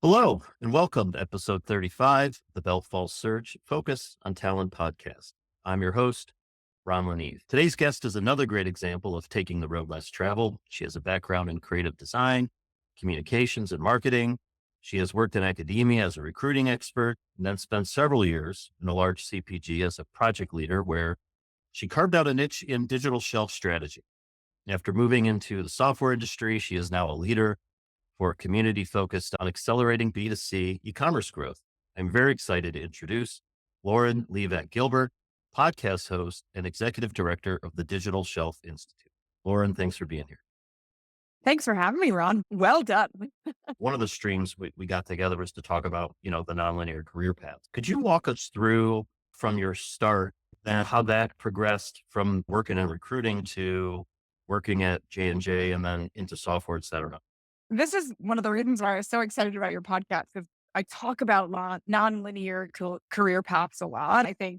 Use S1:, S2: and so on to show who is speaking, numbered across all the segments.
S1: Hello, and welcome to episode 35 of the Belt Falls Surge Focus on Talent podcast. I'm your host, Ron Laneve. Today's guest is another great example of taking the road less traveled. She has a background in creative design, communications, and marketing. She has worked in academia as a recruiting expert and then spent several years in a large CPG as a project leader where she carved out a niche in digital shelf strategy. After moving into the software industry, she is now a leader for a community focused on accelerating B2C e-commerce growth. I'm very excited to introduce Lauren Livak Gilbert, podcast host and executive director of the Digital Shelf Institute. Lauren, thanks for being here.
S2: Thanks for having me, Ron. Well done.
S1: One of the streams we got together was to talk about, the nonlinear career path. Could you walk us through from your start and how that progressed from working in recruiting to working at J&J and then into software, et cetera?
S2: This is one of the reasons why I was so excited about your podcast because I talk about nonlinear career paths a lot. I think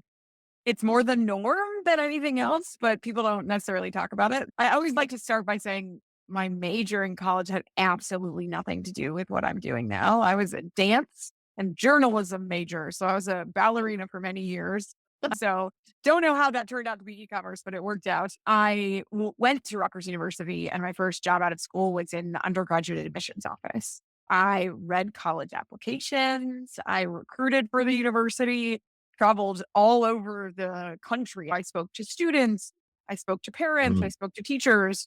S2: it's more the norm than anything else, but people don't necessarily talk about it. I always like to start by saying my major in college had absolutely nothing to do with what I'm doing now. I was a dance and journalism major. So I was a ballerina for many years. So don't know how that turned out to be e-commerce, but it worked out. I went to Rutgers University and my first job out of school was in the undergraduate admissions office. I read college applications. I recruited for the university, traveled all over the country. I spoke to students. I spoke to parents. I
S1: Mm.
S2: spoke to teachers.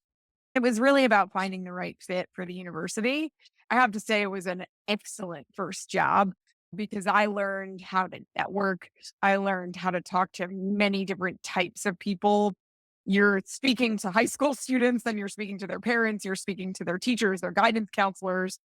S2: It was really about finding the right fit for the university. I have to say it was an excellent first job because I learned how to network. I learned how to talk to many different types of people. You're speaking to high school students, then you're speaking to their parents, you're speaking to their teachers, their guidance counselors.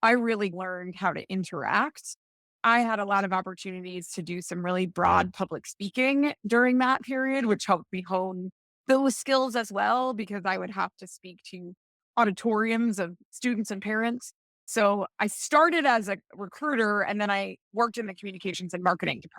S2: I really learned how to interact. I had a lot of opportunities to do some really broad public speaking during that period, which helped me hone those skills as well, because I would have to speak to auditoriums of students and parents. So I started as a recruiter and then I worked in the communications and marketing department.